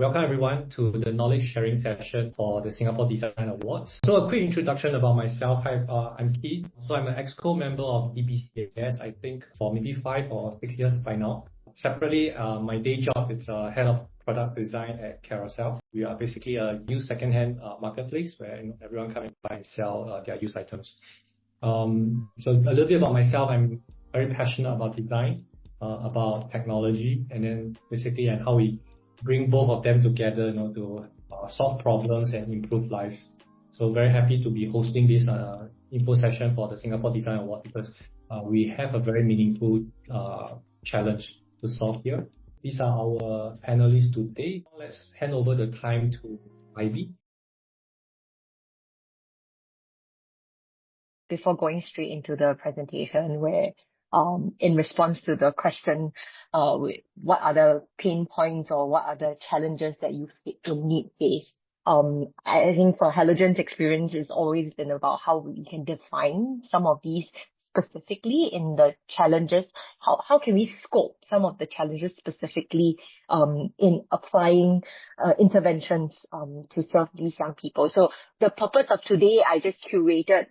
Welcome everyone to the knowledge sharing session for the Singapore Design Awards. So a quick introduction about myself. Hi, I'm Keith. So I'm an EXCO member of DBCAS, I think for maybe 5 or 6 years by now. Separately, my day job is head of product design at Carousel. We are basically a used second-hand marketplace where everyone come and buy and sell their used items. So a little bit about myself. I'm very passionate about design, about technology, and then basically and how we bring both of them together, to solve problems and improve lives. So very happy to be hosting this info session for the Singapore Design Award because we have a very meaningful challenge to solve here. These are our panelists today. Let's hand over the time to Ivy. Before going straight into the presentation, where in response to the question, what are the pain points or what are the challenges that you need face? I think for Halogen's experience, it's always been about how we can define some of these specifically in the challenges. How can we scope some of the challenges specifically in applying interventions to serve these young people? So the purpose of today, I just curated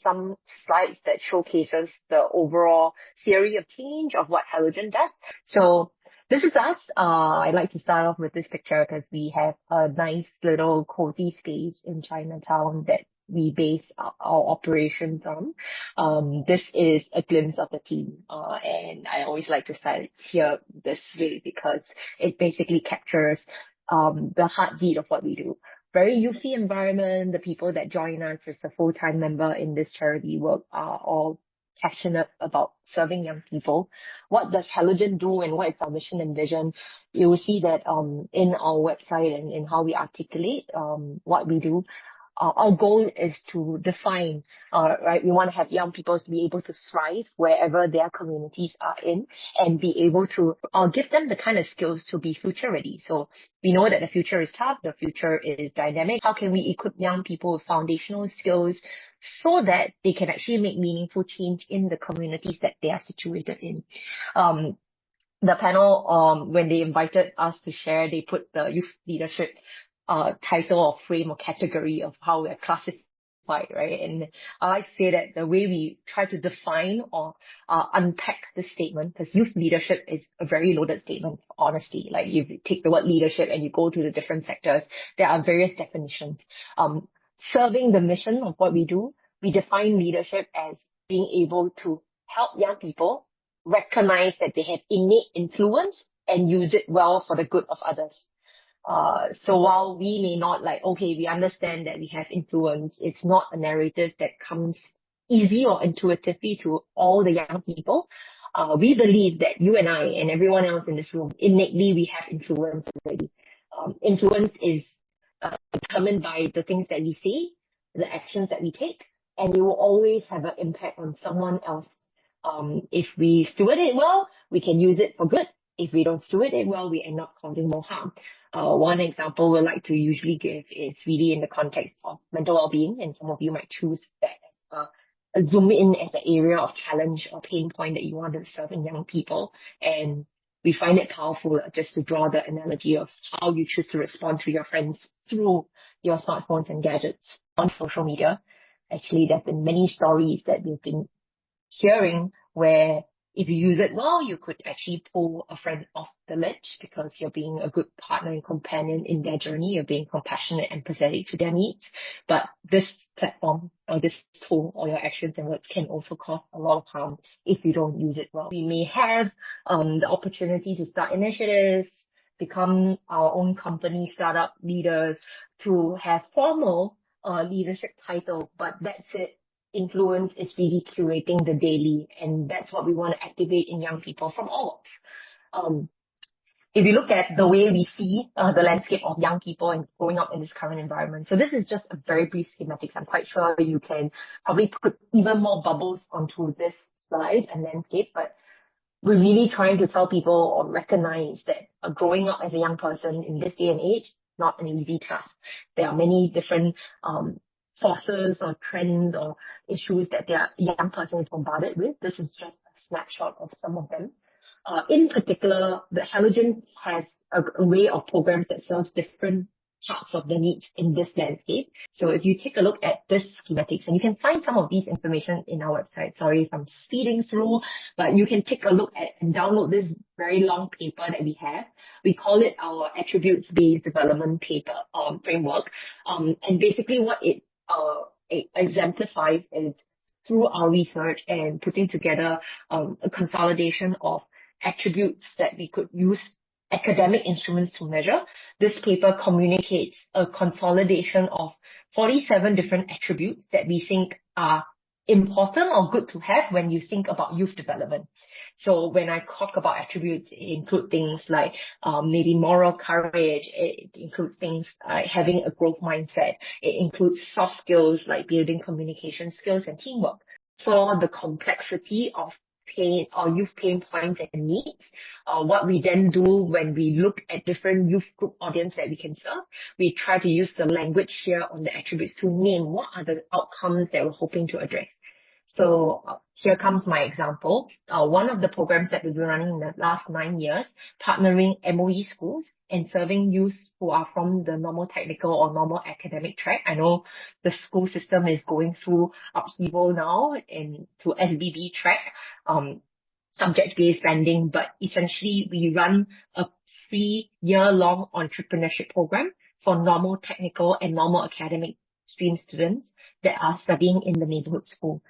some slides that showcases the overall theory of change of what Halogen does. So this is us. I'd like to start off with this picture because we have a nice little cozy space in Chinatown that we base our operations on. This is a glimpse of the team, and I always like to start here this way because it basically captures the heartbeat of what we do. Very youthful environment. The people that join us as a full-time member in this charity work are all passionate about serving young people. What does Halogen do and what is our mission and vision? You will see that in our website and in how we articulate what we do. Our goal is to define, right? We want to have young people to be able to thrive wherever their communities are in and be able to give them the kind of skills to be future ready. So we know that the future is tough, the future is dynamic. How can we equip young people with foundational skills so that they can actually make meaningful change in the communities that they are situated in? The panel, when they invited us to share, they put the youth leadership title or frame or category of how we're classified, right? And I like to say that the way we try to define or unpack the statement, because youth leadership is a very loaded statement, honestly. Like you take the word leadership and you go to the different sectors, there are various definitions. Serving the mission of what we do, we define leadership as being able to help young people recognize that they have innate influence and use it well for the good of others. So while we may not we understand that we have influence, it's not a narrative that comes easy or intuitively to all the young people. We believe that you and I and everyone else in this room, innately we have influence already. Influence is determined by the things that we say, the actions that we take, and it will always have an impact on someone else. If we steward it well, we can use it for good. If we don't steward it well, we end up causing more harm. One example we like to usually give is really in the context of mental well-being, and some of you might choose that as a zoom in as an area of challenge or pain point that you want to serve in young people. And we find it powerful just to draw the analogy of how you choose to respond to your friends through your smartphones and gadgets on social media. Actually, there have been many stories that we've been hearing where if you use it well, you could actually pull a friend off the ledge because you're being a good partner and companion in their journey. You're being compassionate and empathetic to their needs. But this platform or this tool or your actions and words can also cause a lot of harm if you don't use it well. We may have the opportunity to start initiatives, become our own company, startup leaders, to have formal leadership title, but that's it. Influence is really curating the daily, and that's what we want to activate in young people from all walks. If you look at the way we see the landscape of young people and growing up in this current environment, so this is just a very brief schematics. I'm quite sure you can probably put even more bubbles onto this slide and landscape, but we're really trying to tell people or recognize that growing up as a young person in this day and age, not an easy task. There are many different forces or trends or issues that their young person is bombarded with. This is just a snapshot of some of them. In particular, the Halogen has an array of programs that serves different parts of the needs in this landscape. So if you take a look at this schematics, and you can find some of these information in our website. Sorry if I'm speeding through, but you can take a look at and download this very long paper that we have. We call it our attributes-based development paper framework. And basically what it exemplifies is through our research and putting together a consolidation of attributes that we could use academic instruments to measure. This paper communicates a consolidation of 47 different attributes that we think are important or good to have when you think about youth development. So when I talk about attributes, it includes things like maybe moral courage. It includes things like having a growth mindset. It includes soft skills like building communication skills and teamwork. For the complexity of pain or youth pain points and needs, what we then do when we look at different youth group audience that we can serve, we try to use the language here on the attributes to name what are the outcomes that we're hoping to address. So here comes my example. One of the programs that we've been running in the last 9 years, partnering MOE schools and serving youth who are from the normal technical or normal academic track. I know the school system is going through upheaval now to SBB track, subject-based banding, but essentially we run a 3-year-long entrepreneurship program for normal technical and normal academic stream students that are studying in the neighborhood school.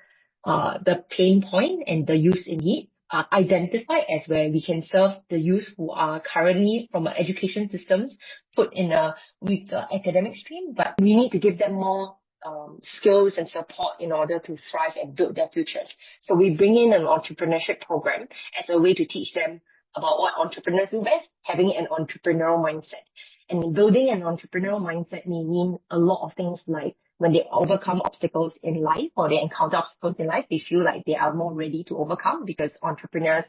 The pain point and the youth in need are identified as where we can serve the youth who are currently from our education systems put in a weaker academic stream, but we need to give them more skills and support in order to thrive and build their futures. So we bring in an entrepreneurship program as a way to teach them about what entrepreneurs do best, having an entrepreneurial mindset. And building an entrepreneurial mindset may mean a lot of things like when they overcome obstacles in life or they encounter obstacles in life, they feel like they are more ready to overcome because entrepreneurs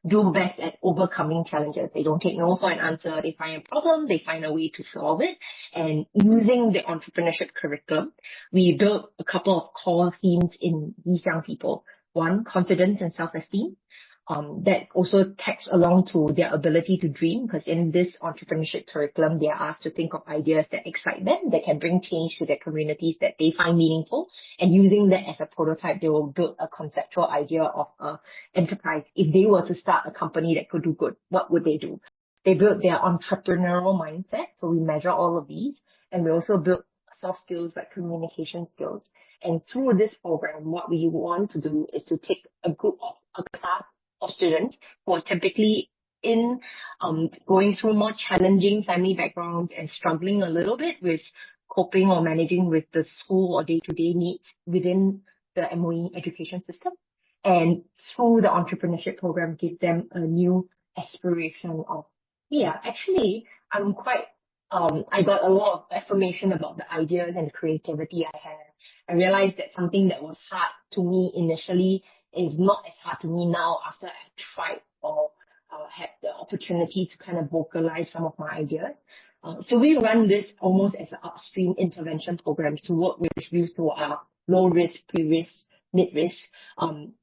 do best at overcoming challenges. They don't take no for an answer. They find a problem, they find a way to solve it. And using the entrepreneurship curriculum, we built a couple of core themes in these young people. One, confidence and self-esteem. That also tags along to their ability to dream, because in this entrepreneurship curriculum, they are asked to think of ideas that excite them, that can bring change to their communities that they find meaningful. And using that as a prototype, they will build a conceptual idea of an enterprise. If they were to start a company that could do good, what would they do? They build their entrepreneurial mindset. So we measure all of these. And we also build soft skills like communication skills. And through this program, what we want to do is to take a group of a class of students who are typically in going through more challenging family backgrounds and struggling a little bit with coping or managing with the school or day-to-day needs within the MOE education system. And through the entrepreneurship program, give them a new aspiration of, actually, I'm quite, I got a lot of affirmation about the ideas and the creativity I have. I realized that something that was hard to me initially is not as hard to me now after I've tried or had the opportunity to kind of vocalize some of my ideas. So we run this almost as an upstream intervention program to work with youth who are low risk, pre-risk, mid-risk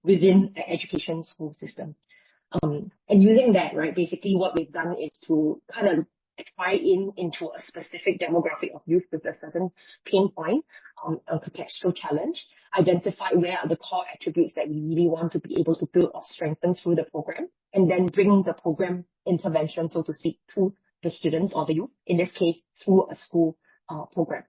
within the education school system. And using that, right, basically what we've done is to kind of try into a specific demographic of youth with a certain pain point, a contextual challenge, identify where are the core attributes that we really want to be able to build or strengthen through the program, and then bring the program intervention, so to speak, to the students or the youth, in this case, through a school program.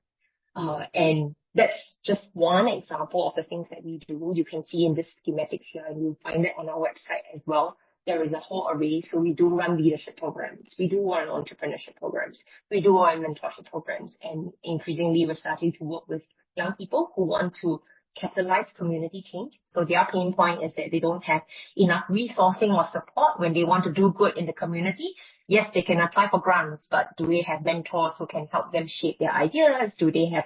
And that's just one example of the things that we do. You can see in this schematics here, and you'll find that on our website as well. There is a whole array. So we do run leadership programs. We do run entrepreneurship programs. We do run mentorship programs. And increasingly, we're starting to work with young people who want to catalyze community change. So their pain point is that they don't have enough resourcing or support when they want to do good in the community. Yes, they can apply for grants, but do they have mentors who can help them shape their ideas? Do they have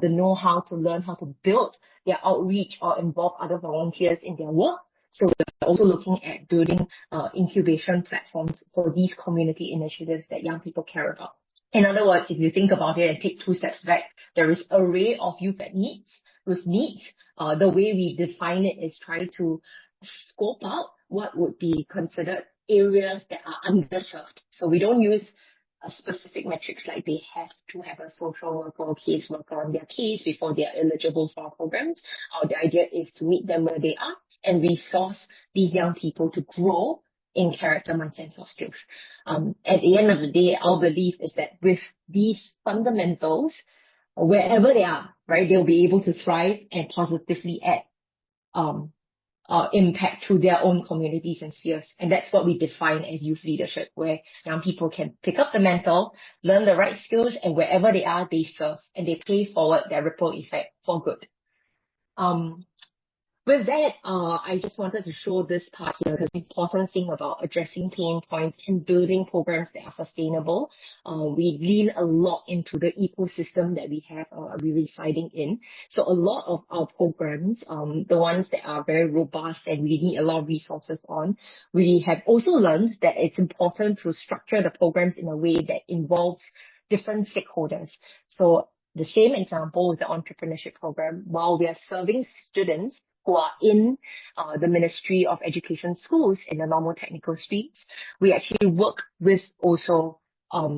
the know-how to learn how to build their outreach or involve other volunteers in their work? So we're also looking at building incubation platforms for these community initiatives that young people care about. In other words, if you think about it and take 2 steps back, there is an array of youth that needs. The way we define it is trying to scope out what would be considered areas that are underserved. So we don't use a specific metrics like they have to have a social worker or caseworker on their case before they are eligible for our programs. The idea is to meet them where they are and resource these young people to grow in character, mindset, and soft skills. At the end of the day, our belief is that with these fundamentals, wherever they are, right, they'll be able to thrive and positively add impact to their own communities and spheres. And that's what we define as youth leadership, where young people can pick up the mantle, learn the right skills, and wherever they are, they serve and they pay forward their ripple effect for good. With that, I just wanted to show this part here, the important thing about addressing pain points and building programs that are sustainable. We lean a lot into the ecosystem that we have, we're residing in. So a lot of our programs, the ones that are very robust and we need a lot of resources on, we have also learned that it's important to structure the programs in a way that involves different stakeholders. So the same example with the entrepreneurship program, while we are serving students who are in the Ministry of Education schools in the normal technical streams, we actually work with also,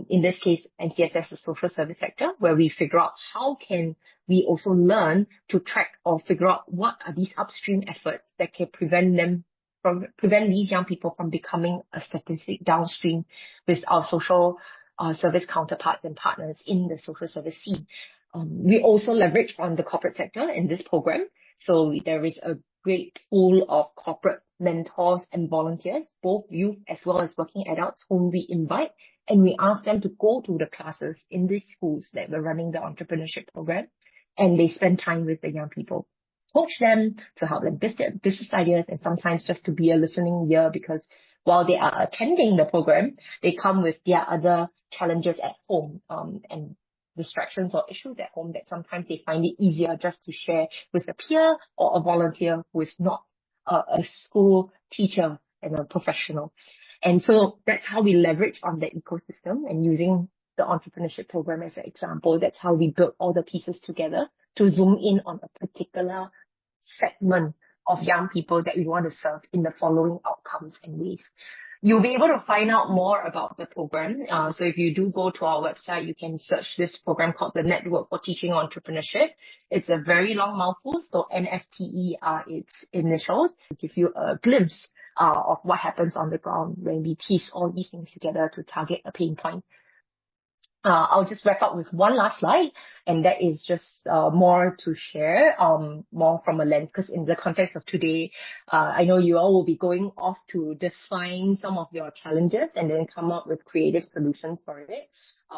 in this case, NCSS, the social service sector, where we figure out how can we also learn to track or figure out what are these upstream efforts that can prevent these young people from becoming a statistic downstream with our social service counterparts and partners in the social service scene. We also leverage on the corporate sector in this program. So there is a great pool of corporate mentors and volunteers, both youth as well as working adults, whom we invite, and we ask them to go to the classes in these schools that we're running the entrepreneurship program, and they spend time with the young people, coach them to help them business ideas, and sometimes just to be a listening ear, because while they are attending the program, they come with their other challenges at home, and distractions or issues at home that sometimes they find it easier just to share with a peer or a volunteer who is not a school teacher and a professional. And so that's how we leverage on the ecosystem, and using the entrepreneurship program as an example, that's how we build all the pieces together to zoom in on a particular segment of young people that we want to serve in the following outcomes and ways. You'll be able to find out more about the program. So if you do go to our website, you can search this program called the Network for Teaching Entrepreneurship. It's a very long mouthful, so NFTE are its initials, to give you a glimpse of what happens on the ground when we piece all these things together to target a pain point. I'll just wrap up with one last slide, and that is just more to share, more from a lens, because in the context of today, I know you all will be going off to define some of your challenges and then come up with creative solutions for it.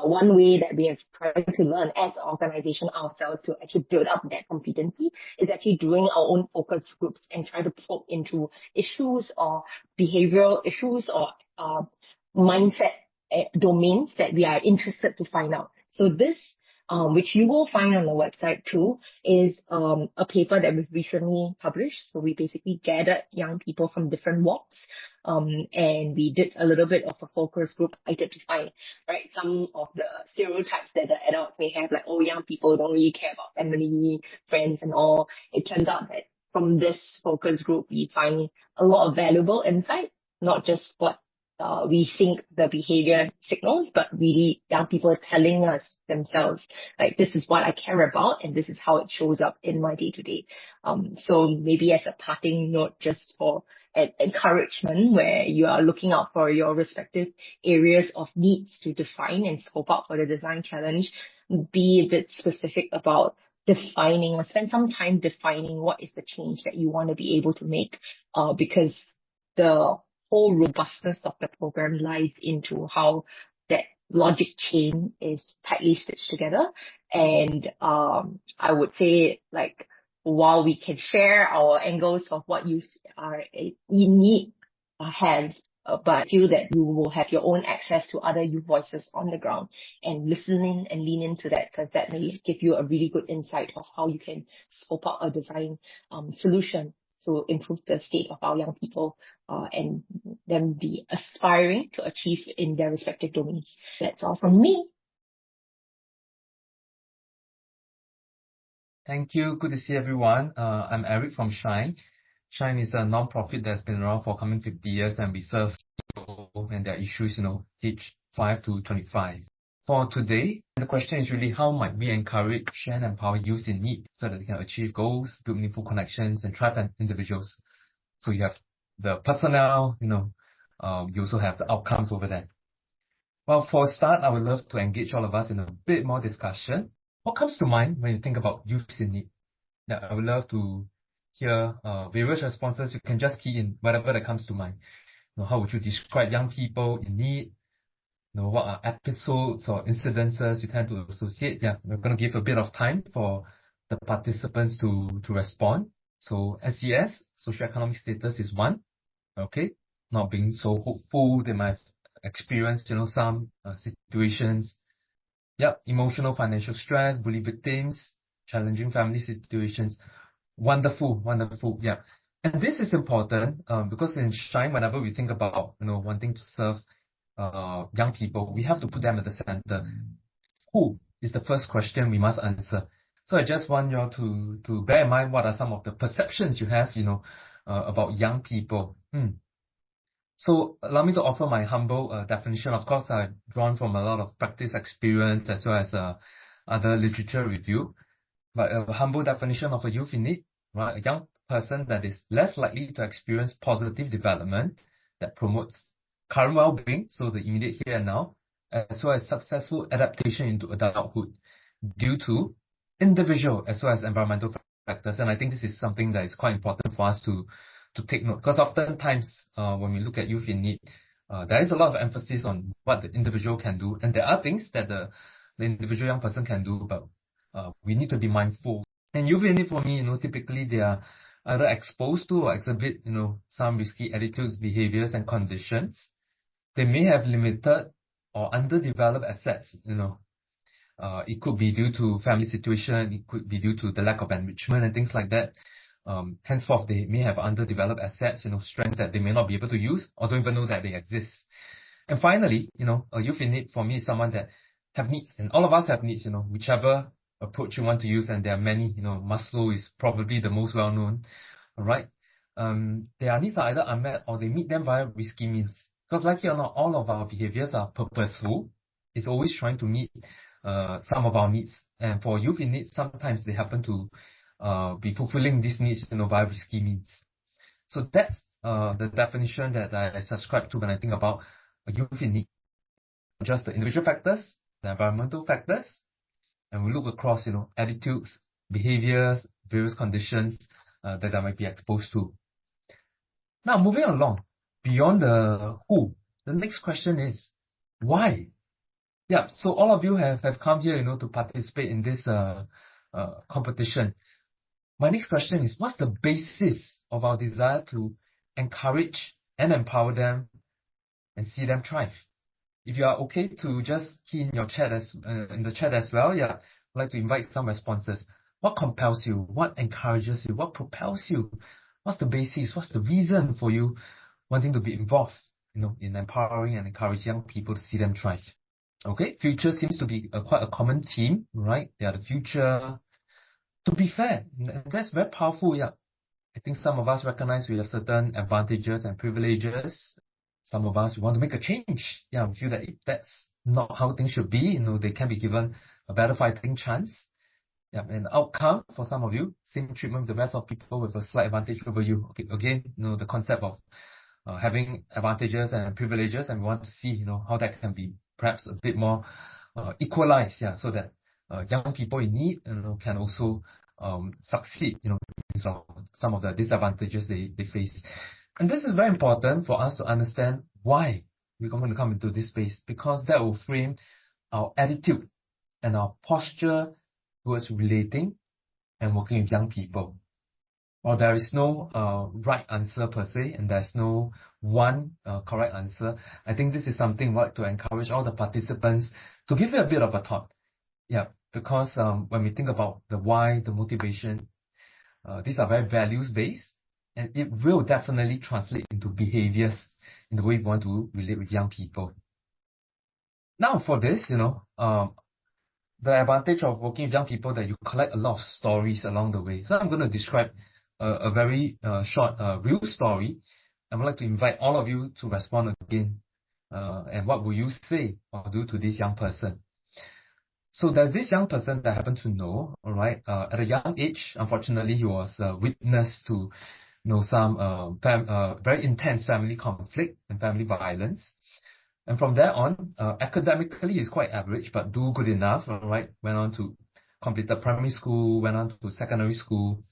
One way that we have tried to learn as an organization ourselves to actually build up that competency is actually doing our own focus groups and try to probe into issues or behavioral issues or mindset domains that we are interested to find out. So this, which you will find on the website too, is a paper that we've recently published. So we basically gathered young people from different walks, and we did a little bit of a focus group identifying, right, some of the stereotypes that the adults may have, like, oh, young people don't really care about family, friends and all. It turns out that from this focus group, we find a lot of valuable insight, not just what we think the behavior signals, but really young people telling us themselves, like, this is what I care about and this is how it shows up in my day-to-day. So maybe as a parting note, just for an encouragement, where you are looking out for your respective areas of needs to define and scope out for the design challenge, be a bit specific about defining, or spend some time defining what is the change that you want to be able to make, because the whole robustness of the program lies into how that logic chain is tightly stitched together. And I would say, like, while we can share our angles of what you are in need have, but I feel that you will have your own access to other youth voices on the ground, and listening and lean into that, because that may give you a really good insight of how you can scope out a design solution to improve the state of our young people, and them be aspiring to achieve in their respective domains. That's all from me. Thank you. Good to see everyone. I'm Eric from Shine. Shine is a non-profit that's been around for coming 50 years, and we serve and their issues, age 5 to 25. For today, the question is really how might we encourage, share and empower youth in need so that they can achieve goals, build meaningful connections and thrive as individuals. So you have the personnel, you also have the outcomes over there. Well, for a start, I would love to engage all of us in a bit more discussion. What comes to mind when you think about youth in need? Yeah, I would love to hear various responses. You can just key in whatever that comes to mind. How would you describe young people in need? What are episodes or incidences you tend to associate? Yeah, we're going to give a bit of time for the participants to respond. So SES, socioeconomic status is one. Okay, not being so hopeful. They might have experienced, some situations. Yep, emotional, financial stress, bully victims, challenging family situations. Wonderful, wonderful. Yeah. And this is important because in Shine, whenever we think about, wanting to serve young people, we have to put them at the center. Who is the first question we must answer? So I just want you all to bear in mind what are some of the perceptions you have, about young people. So allow me to offer my humble definition. Of course, I've drawn from a lot of practice experience as well as other literature review. But a humble definition of a youth in need, right? A young person that is less likely to experience positive development that promotes current well-being, so the immediate here and now, as well as successful adaptation into adulthood due to individual as well as environmental factors. And I think this is something that is quite important for us to take note, because oftentimes when we look at youth in need, there is a lot of emphasis on what the individual can do, and there are things that the individual young person can do, but we need to be mindful. And youth in need for me, typically they are either exposed to or exhibit, some risky attitudes, behaviors, and conditions. They may have limited or underdeveloped assets, it could be due to family situation, it could be due to the lack of enrichment and things like that. Henceforth, they may have underdeveloped assets, strengths that they may not be able to use or don't even know that they exist. And finally, a youth in need for me is someone that have needs, and all of us have needs, whichever approach you want to use, and there are many, Maslow is probably the most well-known, all right? Their needs are either unmet or they meet them via risky means. Because like it or not, all of our behaviors are purposeful. It's always trying to meet some of our needs. And for youth in need, sometimes they happen to be fulfilling these needs, via risky means. So that's the definition that I subscribe to when I think about a youth in need. Just the individual factors, the environmental factors, and we look across, attitudes, behaviors, various conditions that I might be exposed to. Now, moving along, beyond the who, the next question is why? Yeah, so all of you have come here, to participate in this competition. My next question is, what's the basis of our desire to encourage and empower them and see them thrive? If you are okay to just key in your chat in the chat as well, yeah, I'd like to invite some responses. What compels you? What encourages you? What propels you? What's the basis? What's the reason for you wanting to be involved, in empowering and encouraging young people to see them thrive? Okay, future seems to be quite a common theme, right? They are the future. To be fair, that's very powerful, yeah. I think some of us recognize we have certain advantages and privileges. Some of us want to make a change. Yeah, we feel that if that's not how things should be, they can be given a better fighting chance. Yeah, and the outcome for some of you, same treatment with the rest of people with a slight advantage over you. Okay, again, the concept of having advantages and privileges, and we want to see, how that can be perhaps a bit more equalized, yeah, so that young people in need, can also succeed, in some of the disadvantages they face. And this is very important for us to understand why we're going to come into this space, because that will frame our attitude and our posture towards relating and working with young people. While there is no right answer per se, and there's no one correct answer, I think this is something I'd like to encourage all the participants to give it a bit of a thought. Yeah, because when we think about the why, the motivation, these are very values-based, and it will definitely translate into behaviors in the way we want to relate with young people. Now for this, the advantage of working with young people that you collect a lot of stories along the way. So I'm going to describe a very short real story. I would like to invite all of you to respond again. And what will you say or do to this young person? So there's this young person that I happen to know, all right, at a young age. Unfortunately, he was a witness to, some very intense family conflict and family violence. And from there on, academically, he's quite average, but do good enough, all right. Went on to complete the primary school, went on to secondary school.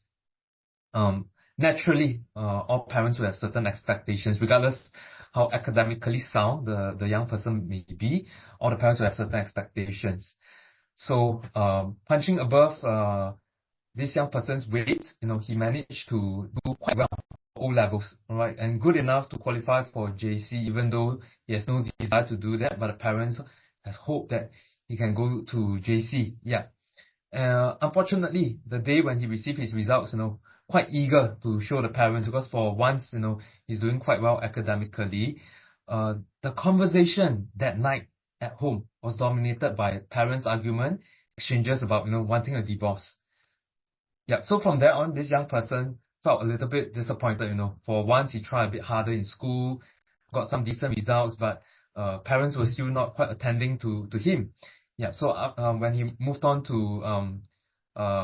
Naturally, all parents will have certain expectations, regardless how academically sound the young person may be. All the parents will have certain expectations. So, punching above this young person's weight, he managed to do quite well O levels, all right, and good enough to qualify for JC, even though he has no desire to do that, but the parents has hope that he can go to JC. Yeah. Unfortunately, the day when he received his results, quite eager to show the parents, because for once, he's doing quite well academically. The conversation that night at home was dominated by parents' argument, exchanges about, wanting a divorce. Yeah, so from there on, this young person felt a little bit disappointed, For once, he tried a bit harder in school, got some decent results, but parents were still not quite attending to him. Yeah, so when he moved on to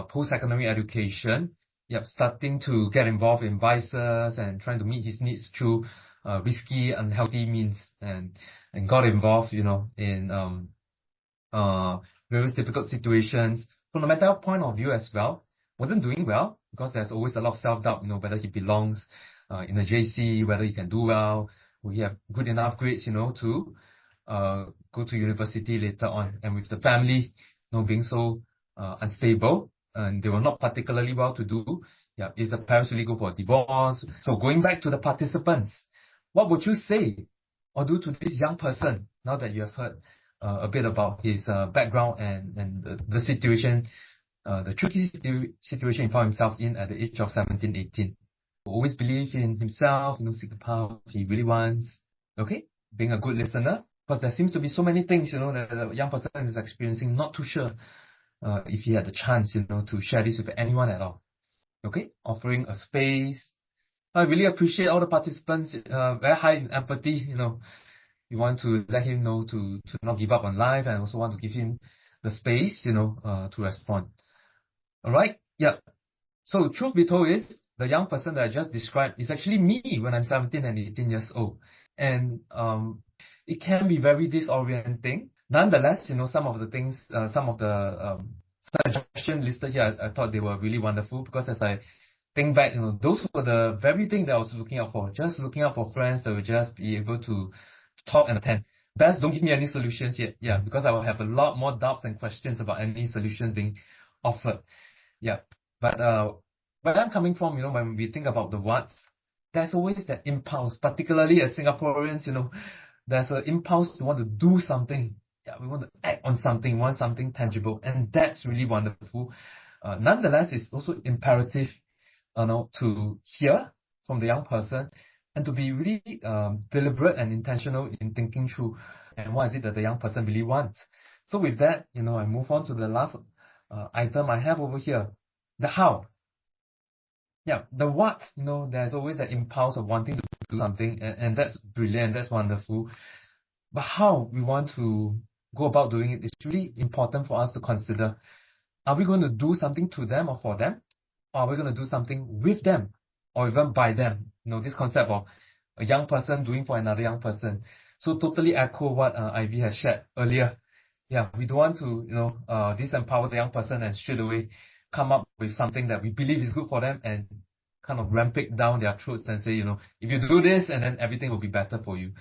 post-secondary education, starting to get involved in vices and trying to meet his needs through risky, unhealthy means, and got involved, in various difficult situations. From the mental health point of view as well, wasn't doing well because there's always a lot of self-doubt, whether he belongs in a JC, whether he can do well, will he have good enough grades, to go to university later on. And with the family, being so unstable, and they were not particularly well to do, if the parents really go for a divorce. So going back to the participants, what would you say or do to this young person now that you have heard a bit about his background and the situation, the tricky situation he found himself in at the age of 17, 18. Always believe in himself, seek the power he really wants. Okay? Being a good listener. Because there seems to be so many things, that the young person is experiencing, not too sure if he had the chance, to share this with anyone at all. Okay? Offering a space. I really appreciate all the participants, very high in empathy, You want to let him know to not give up on life, and also want to give him the space, to respond. All right? Yeah. So truth be told is, the young person that I just described is actually me when I'm 17 and 18 years old. And it can be very disorienting. Nonetheless, some of the things, some of the suggestions listed here, I thought they were really wonderful, because as I think back, those were the very thing that I was looking out for. Just looking out for friends that would just be able to talk and attend. Best don't give me any solutions yet. Yeah, because I will have a lot more doubts and questions about any solutions being offered. Yeah. But where I'm coming from, when we think about the what's, there's always that impulse, particularly as Singaporeans, there's an impulse to want to do something. Yeah, we want to act on something, want something tangible, and that's really wonderful. Nonetheless, it's also imperative, to hear from the young person and to be really deliberate and intentional in thinking through and what is it that the young person really wants. So with that, I move on to the last item I have over here, the how. Yeah, the what, there's always that impulse of wanting to do something, and that's brilliant, that's wonderful. But how we want to go about doing it is really important for us to consider. Are we going to do something to them or for them? Or are we going to do something with them or even by them? This concept of a young person doing for another young person. So totally echo what Ivy has shared earlier. Yeah, we don't want to, disempower the young person and straight away come up with something that we believe is good for them and kind of ramp it down their throats and say, if you do this, and then everything will be better for you.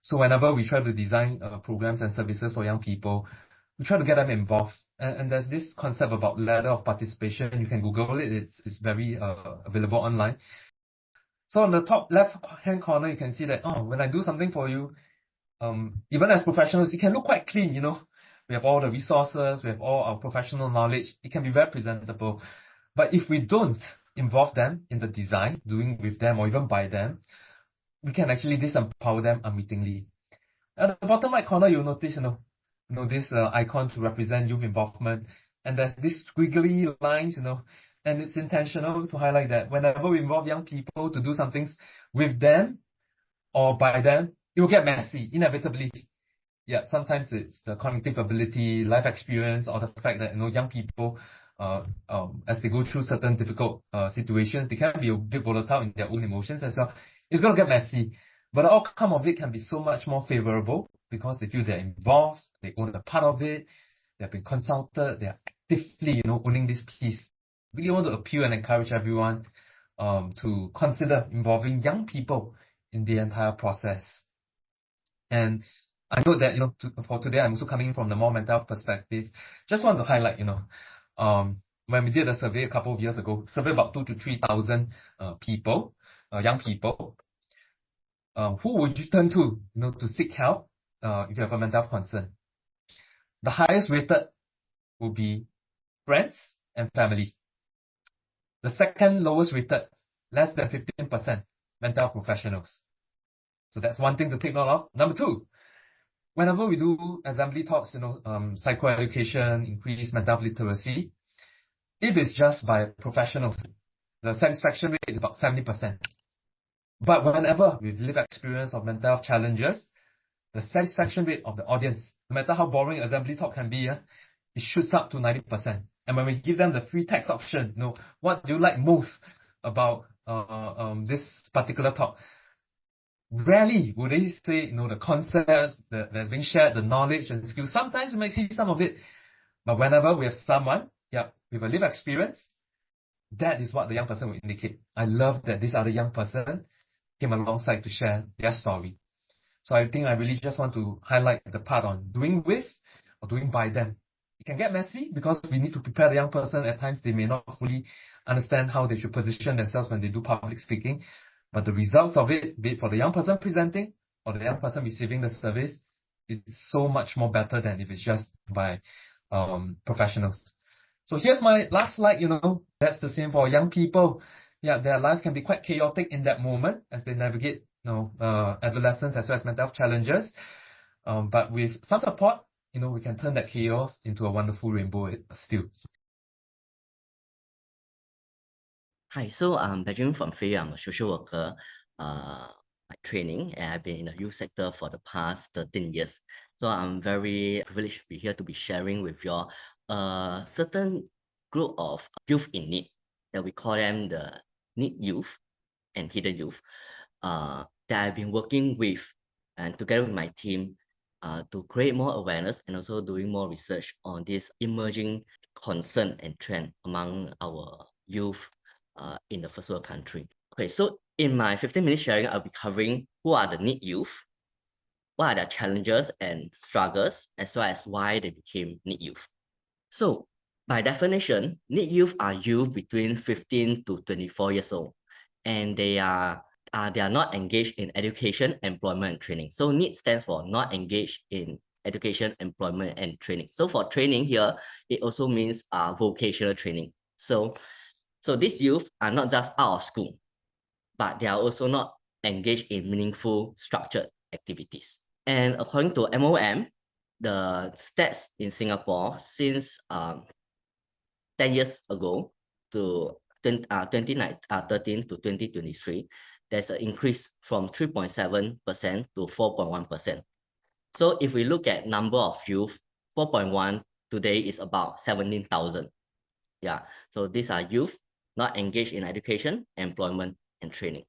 So whenever we try to design programs and services for young people, we try to get them involved. And there's this concept about ladder of participation. You can Google it. It's very available online. So on the top left-hand corner, you can see that, when I do something for you, even as professionals, it can look quite clean, We have all the resources, we have all our professional knowledge. It can be very presentable. But if we don't involve them in the design, doing with them or even by them, we can actually disempower them unwittingly. At the bottom right corner, you'll notice, this icon to represent youth involvement. And there's these squiggly lines, and it's intentional to highlight that whenever we involve young people to do some things with them or by them, it will get messy, inevitably. Yeah, sometimes it's the cognitive ability, life experience, or the fact that, young people, as they go through certain difficult situations, they can be a bit volatile in their own emotions as well. It's going to get messy. But the outcome of it can be so much more favorable because they feel they're involved, they own a part of it, they've been consulted, they're actively, owning this piece. Really want to appeal and encourage everyone to consider involving young people in the entire process. And I know that, for today, I'm also coming from the more mental health perspective. Just want to highlight, when we did a survey a couple of years ago, survey about 2,000 to 3,000 people, young people, who would you turn to, to seek help if you have a mental health concern? The highest rated will be friends and family. The second lowest rated, less than 15%, mental health professionals. So that's one thing to take note of. Number two, whenever we do assembly talks, psychoeducation, increase mental health literacy, if it's just by professionals, the satisfaction rate is about 70%. But whenever we've lived experience of mental health challenges, the satisfaction rate of the audience, no matter how boring assembly talk can be, it shoots up to 90%. And when we give them the free text option, what do you like most about this particular talk? Rarely would they say, the concept that's being shared, the knowledge and skills. Sometimes we might see some of it, but whenever we have someone, with a lived experience, that is what the young person will indicate. I love that this other young person came alongside to share their story. So I think I really just want to highlight the part on doing with or doing by them. It can get messy because we need to prepare the young person. At times they may not fully understand how they should position themselves when they do public speaking. But the results of it, be it for the young person presenting or the young person receiving the service, is so much more better than if it's just by professionals. So here's my last slide, that's the same for young people. Yeah, their lives can be quite chaotic in that moment as they navigate, adolescence as well as mental health challenges. But with some support, we can turn that chaos into a wonderful rainbow still. Hi, so I'm Benjamin from Fei. I'm a social worker by training, and I've been in the youth sector for the past 13 years. So I'm very privileged to be here to be sharing with you a certain group of youth in need that we call them the need youth and hidden youth that I've been working with and together with my team to create more awareness and also doing more research on this emerging concern and trend among our youth in the first world country. Okay, so in my 15-minute sharing, I'll be covering who are the need youth, what are their challenges and struggles, as well as why they became need youth. So by definition, need youth are youth between 15 to 24 years old, and they are not engaged in education, employment, and training. So NEET stands for not engaged in education, employment, and training. So for training here, it also means vocational training. So these youth are not just out of school, but they are also not engaged in meaningful structured activities. And according to MOM, the stats in Singapore since 10 years ago to 2013 to 2023, there's an increase from 3.7% to 4.1%. So if we look at number of youth, 4.1 today is about 17,000. Yeah, so these are youth not engaged in education, employment, and training.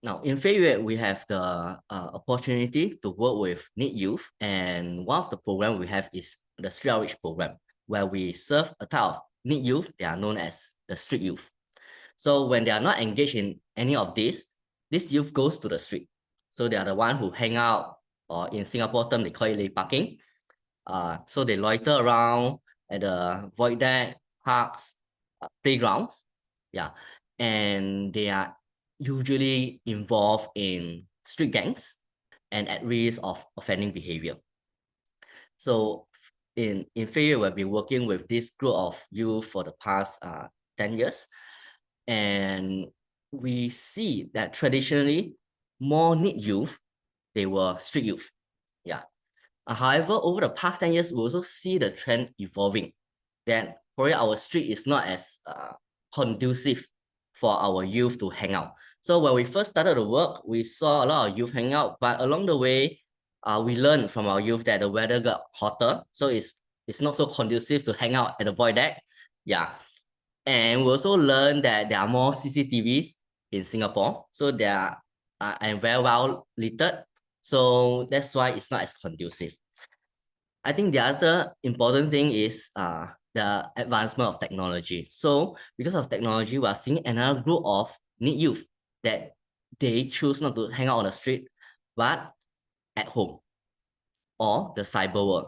Now, in Fei Yue, we have the opportunity to work with need youth, and one of the programs we have is the Street Outreach program, where we serve a type of need youth. They are known as the street youth. So when they are not engaged in any of this youth goes to the street. So they are the one who hang out, or in Singapore term, they call it lay parking. So they loiter around at the void deck, parks, playgrounds. Yeah, and they are usually involved in street gangs and at risk of offending behavior. So in Fei Yue, we've been working with this group of youth for the past 10 years. And we see that traditionally, more need youth, they were street youth. Yeah. However, over the past 10 years, we also see the trend evolving. That probably our street is not as conducive for our youth to hang out. So when we first started the work, we saw a lot of youth hanging out, but along the way, we learned from our youth that the weather got hotter, so it's not so conducive to hang out at the void deck. Yeah. And we also learned that there are more CCTVs in Singapore, so they are and very well lit. So that's why it's not as conducive. I think the other important thing is the advancement of technology. So because of technology, we are seeing another group of need youth that they choose not to hang out on the street, but at home or the cyber world.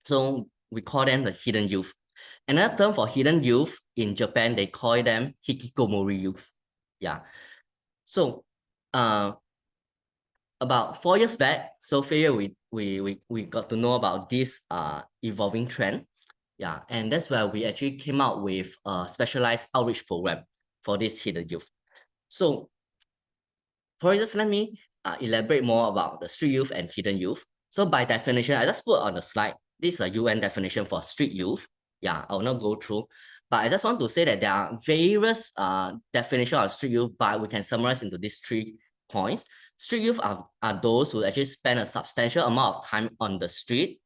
So we call them the hidden youth. Another term for hidden youth in Japan, they call them hikikomori youth. Yeah. So about 4 years back, so we got to know about this evolving trend. Yeah, and that's where we actually came out with a specialized outreach program for this hidden youth. So for instance, let me elaborate more about the street youth and hidden youth. So by definition, I just put on the slide, this is a UN definition for street youth. Yeah, I will not go through, but I just want to say that there are various definitions of street youth, but we can summarize into these 3 points. Street youth are those who actually spend a substantial amount of time on the street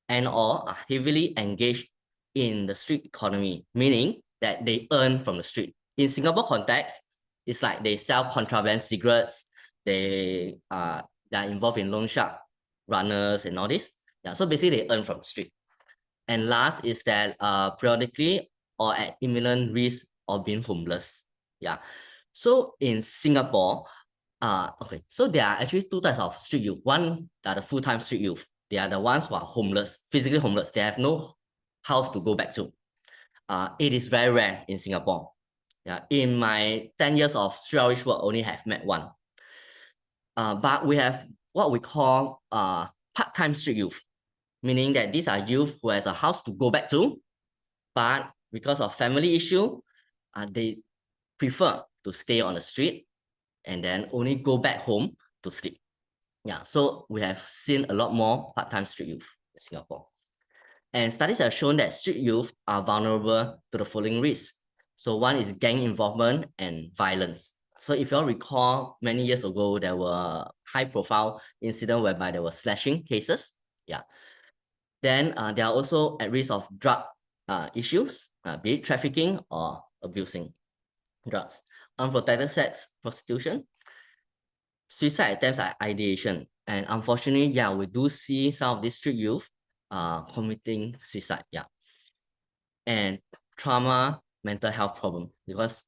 and or are heavily engaged in the street economy, meaning that they earn from the street. In Singapore context, it's like they sell contraband cigarettes, they are involved in loan shark runners and all this. Yeah, so basically they earn from the street. And last is that periodically or at imminent risk of being homeless. Yeah. So in Singapore, okay, so there are actually 2 types of street youth. One are the full-time street youth. They are the ones who are homeless, physically homeless. They have no house to go back to. It is very rare in Singapore. Yeah, in my 10 years of street outreach work, only have met one. But we have what we call part-time street youth, meaning that these are youth who has a house to go back to, but because of family issue, they prefer to stay on the street and then only go back home to sleep. Yeah, so we have seen a lot more part-time street youth in Singapore. And studies have shown that street youth are vulnerable to the following risks. So one is gang involvement and violence. So if you all recall, many years ago, there were high-profile incidents whereby there were slashing cases. Yeah. Then they are also at risk of drug issues, be it trafficking or abusing drugs. Unprotected sex, prostitution, suicide attempts are ideation. And unfortunately, yeah, we do see some of these street youth committing suicide. Yeah. And trauma, mental health problem, because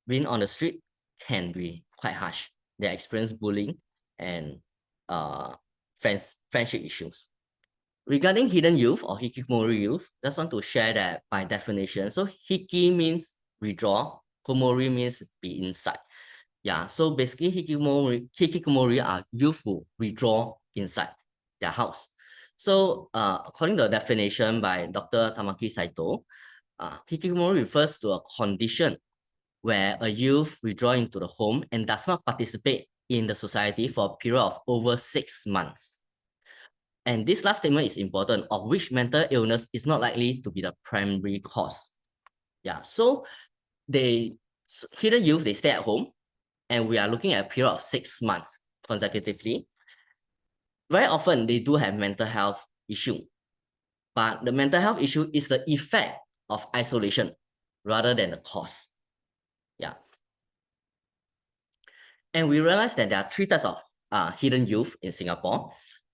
being on the street can be quite harsh. They experience bullying and friendship issues. Regarding hidden youth or hikikomori youth, just want to share that by definition. So hiki means withdraw, komori means be inside. Yeah, so basically hikikomori are youth who withdraw inside their house. So according to the definition by Dr. Tamaki Saito, hikikomori refers to a condition where a youth withdraws into the home and does not participate in the society for a period of over 6 months. And this last statement is important, of which mental illness is not likely to be the primary cause. Yeah, so hidden youth, they stay at home, and we are looking at a period of 6 months consecutively. Very often, they do have mental health issue, but the mental health issue is the effect of isolation rather than the cause. Yeah. And we realize that there are 3 types of hidden youth in Singapore.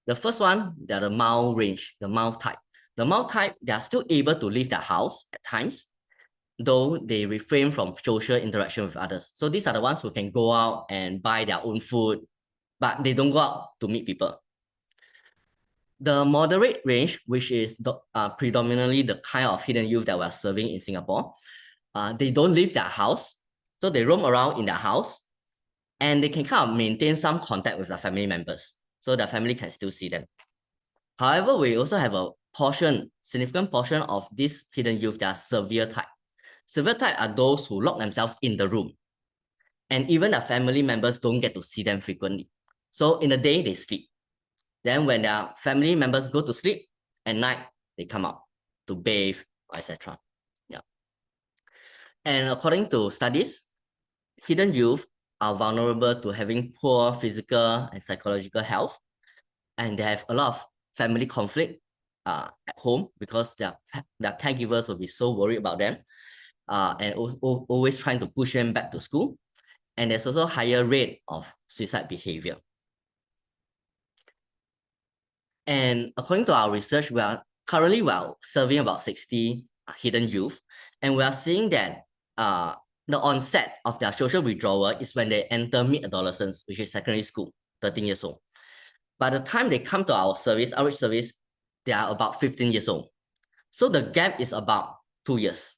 The first one, they are the mild range, the mild type. The mild type, they are still able to leave their house at times, though they refrain from social interaction with others. So these are the ones who can go out and buy their own food, but they don't go out to meet people. The moderate range, which is predominantly the kind of hidden youth that we are serving in Singapore, they don't leave their house, so they roam around in their house, and they can kind of maintain some contact with their family members, so their family can still see them. However, we also have a significant portion of this hidden youth that are severe type. Severe type are those who lock themselves in the room, and even their family members don't get to see them frequently. So in the day, they sleep. Then when their family members go to sleep, at night, they come out to bathe, etc. Yeah. And according to studies, hidden youth are vulnerable to having poor physical and psychological health, and they have a lot of family conflict at home because their caregivers will be so worried about them and always trying to push them back to school. And there's also higher rate of suicide behavior. And according to our research, we are currently serving about 60 hidden youth, and we are seeing that the onset of their social withdrawal is when they enter mid-adolescence, which is secondary school, 13 years old. By the time they come to our service, outreach service, they are about 15 years old. So the gap is about 2 years.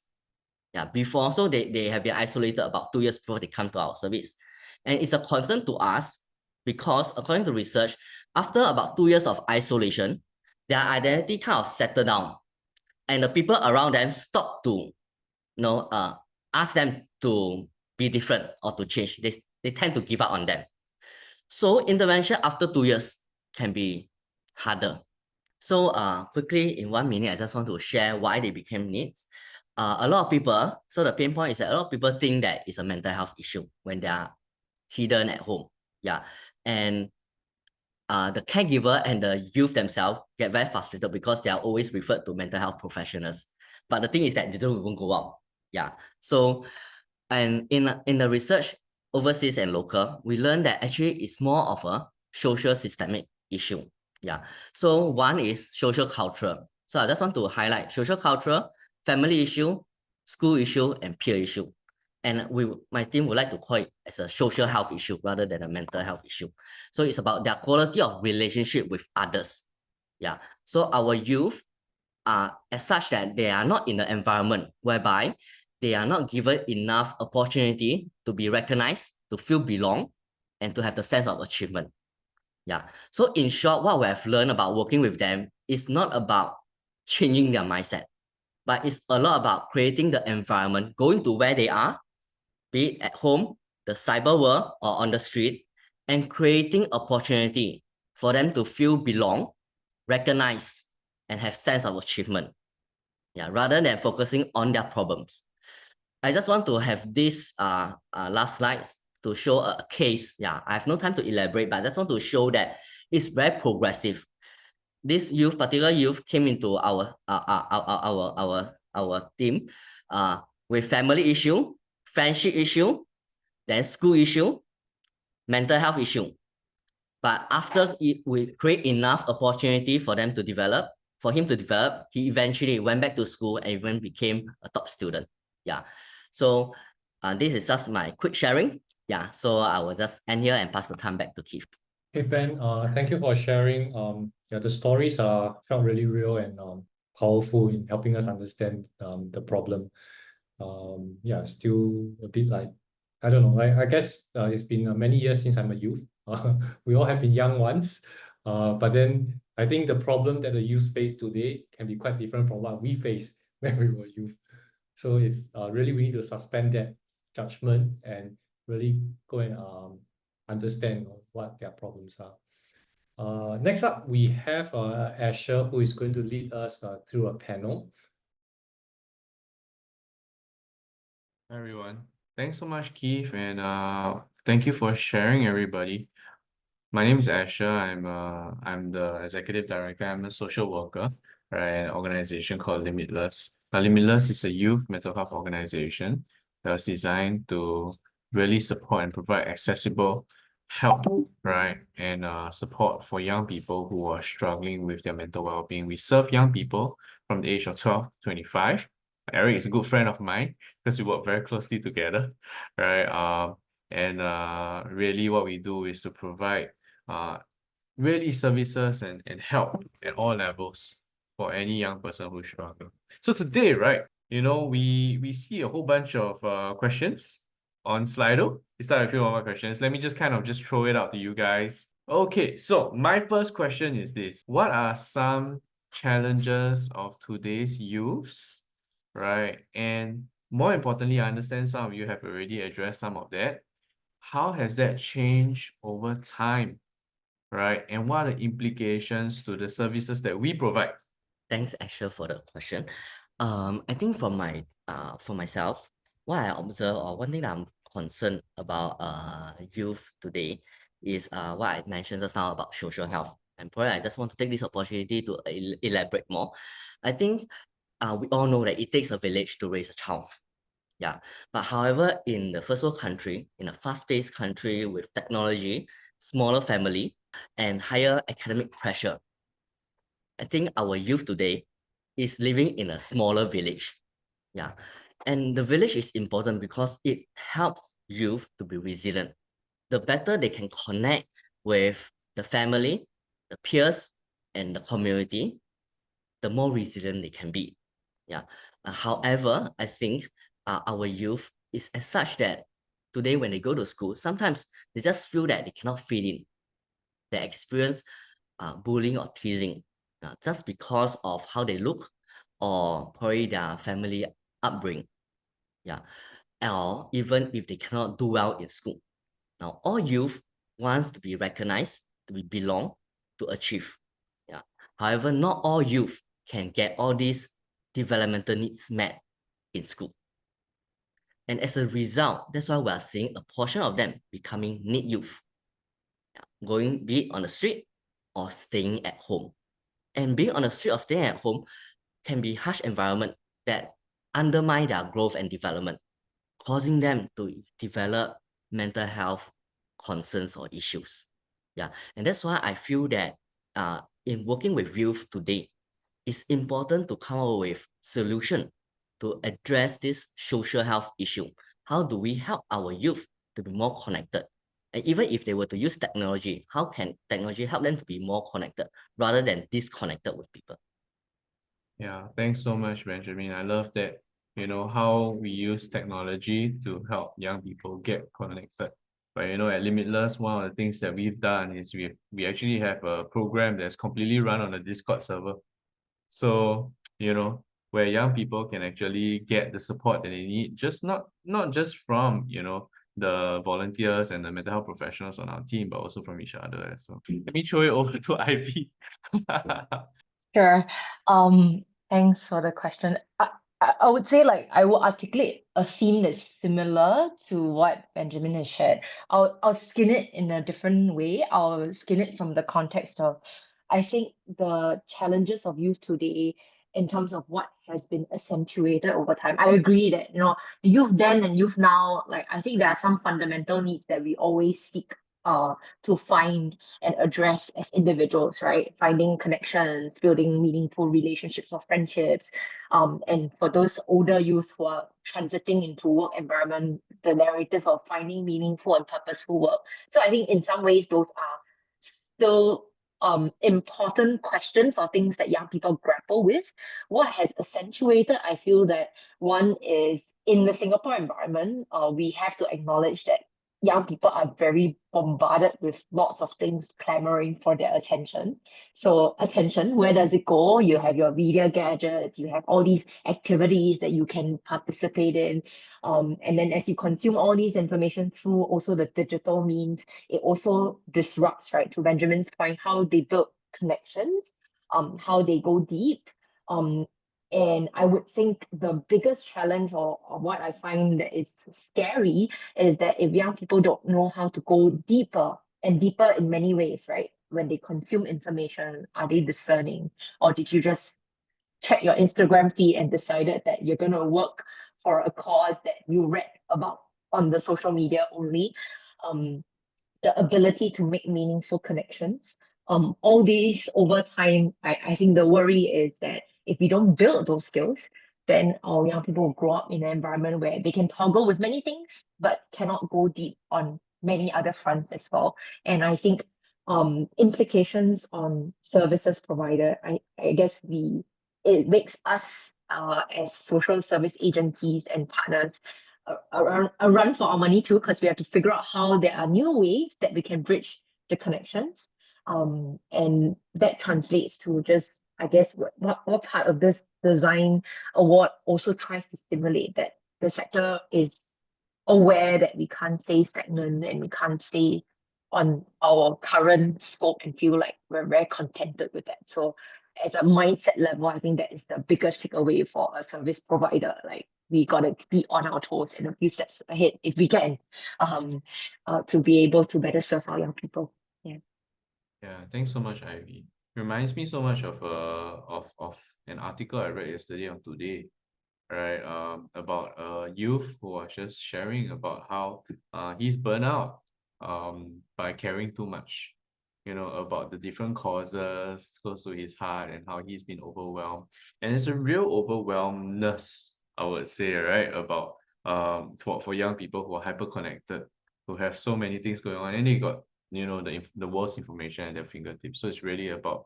Yeah, before, so they have been isolated about 2 years before they come to our service. And it's a concern to us because according to research, after about 2 years of isolation, their identity kind of settled down. And the people around them stop to ask them to be different or to change. They tend to give up on them. So intervention after 2 years can be harder. So quickly in 1 minute, I just want to share why they became needs. A lot of people, so the pain point is that a lot of people think that it's a mental health issue when they are hidden at home. Yeah. And the caregiver and the youth themselves get very frustrated because they are always referred to mental health professionals. But the thing is that they don't even go out. Yeah. So, and in the research, overseas and local, we learned that actually it's more of a social systemic issue. Yeah. So one is social cultural. So I just want to highlight social cultural, family issue, school issue, and peer issue. And my team would like to call it as a social health issue rather than a mental health issue. So it's about their quality of relationship with others. Yeah. So our youth are as such that they are not in an environment whereby they are not given enough opportunity to be recognized, to feel belong, and to have the sense of achievement. Yeah. So in short, what we have learned about working with them is not about changing their mindset, but it's a lot about creating the environment, going to where they are, be it at home, the cyber world, or on the street, and creating opportunity for them to feel belong, recognize, and have sense of achievement. Yeah, rather than focusing on their problems. I just want to have this last slides to show a case. Yeah, I have no time to elaborate, but I just want to show that it's very progressive. This particular youth came into our team with family issue, friendship issue, then school issue, mental health issue. But after we create enough opportunity for him to develop, he eventually went back to school and even became a top student. Yeah. So this is just my quick sharing. Yeah. So I will just end here and pass the time back to Keith. Hey Ben, thank you for sharing. Yeah, the stories felt really real and powerful in helping us understand the problem. Yeah, still a bit like, I don't know, I guess it's been many years since I'm a youth. We all have been young once, but then I think the problem that the youth face today can be quite different from what we faced when we were youth. So it's really we need to suspend that judgment and really go and understand what their problems are. Next up, we have Asher, who is going to lead us through a panel. Hi everyone. Thanks so much, Keith, and thank you for sharing, everybody. My name is Asher. I'm the executive director. I'm a social worker, right, at an organization called Limitless. Now, Limitless is a youth mental health organization that's designed to really support and provide accessible help, right, and support for young people who are struggling with their mental well-being. We serve young people from the age of 12 to 25. Eric is a good friend of mine because we work very closely together, right? And really what we do is to provide really services and help at all levels for any young person who struggles. So today, right, we see a whole bunch of questions on Slido. We start with a few more questions. Let me just kind of just throw it out to you guys. Okay, so my first question is this. What are some challenges of today's youths, right? And more importantly, I understand some of you have already addressed some of that. How has that changed over time, right? And what are the implications to the services that we provide? Thanks, Asher, for the question. I think for myself, what I observe or one thing that I'm concern about youth today is what I mentioned just now about social health. And probably I just want to take this opportunity to elaborate more. I think we all know that it takes a village to raise a child. Yeah, but however, in the first world country, in a fast-paced country with technology, smaller family, and higher academic pressure, I think our youth today is living in a smaller village. Yeah, and the village is important because it helps youth to be resilient. The better they can connect with the family, the peers, and the community, the more resilient they can be. Yeah. However, I think our youth is as such that today when they go to school, sometimes they just feel that they cannot fit in. They experience bullying or teasing just because of how they look or probably their family upbringing. Yeah. Or even if they cannot do well in school. Now, all youth wants to be recognized, to be belong, to achieve. Yeah. However, not all youth can get all these developmental needs met in school. And as a result, that's why we are seeing a portion of them becoming need youth, going be it on the street or staying at home. And being on the street or staying at home can be harsh environment that undermine their growth and development, causing them to develop mental health concerns or issues. Yeah, and that's why I feel that in working with youth today, it's important to come up with solution to address this social health issue. How do we help our youth to be more connected? And even if they were to use technology, how can technology help them to be more connected rather than disconnected with people? Yeah, thanks so much, Benjamin. I love that, how we use technology to help young people get connected. But, at Limitless, one of the things that we've done is we actually have a program that's completely run on a Discord server. So, where young people can actually get the support that they need, just not just from, the volunteers and the mental health professionals on our team, but also from each other as well. Let me throw it over to Ivy. Sure. Thanks for the question. I would say I will articulate a theme that's similar to what Benjamin has shared. I'll skin it in a different way. I'll skin it from the context of, I think the challenges of youth today in terms of what has been accentuated over time. I agree that, the youth then and youth now, I think there are some fundamental needs that we always seek to find and address as individuals, right? Finding connections, building meaningful relationships or friendships. And for those older youth who are transiting into work environment, the narrative of finding meaningful and purposeful work. So I think in some ways those are still important questions or things that young people grapple with. What has accentuated, I feel that one is in the Singapore environment, we have to acknowledge that young people are very bombarded with lots of things clamoring for their attention. So attention, where does it go? You have your media gadgets, you have all these activities that you can participate in. And then as you consume all these information through also the digital means, it also disrupts, right, to Benjamin's point, how they build connections, how they go deep. And I would think the biggest challenge or what I find that is scary is that if young people don't know how to go deeper and deeper in many ways, right? When they consume information, are they discerning? Or did you just check your Instagram feed and decided that you're going to work for a cause that you read about on the social media only? The ability to make meaningful connections. All these over time, I think the worry is that if we don't build those skills, then our young people will grow up in an environment where they can toggle with many things, but cannot go deep on many other fronts as well. And I think implications on services provider, I guess it makes us as social service agencies and partners a run for our money too, because we have to figure out how there are new ways that we can bridge the connections. And that translates to just, I guess, what part of this design award also tries to stimulate that the sector is aware that we can't stay stagnant and we can't stay on our current scope and feel like we're very contented with that. So as a mindset level, I think that is the biggest takeaway for a service provider. Like, we got to be on our toes and a few steps ahead if we can, to be able to better serve our young people. Yeah. Yeah, thanks so much, Ivy. Reminds me so much of an article I read yesterday on Today, right? About a youth who was just sharing about how he's burnt out by caring too much, about the different causes close to his heart and how he's been overwhelmed. And it's a real overwhelmness, I would say, right? About for young people who are hyper connected, who have so many things going on, and they got the world's information at their fingertips. So it's really about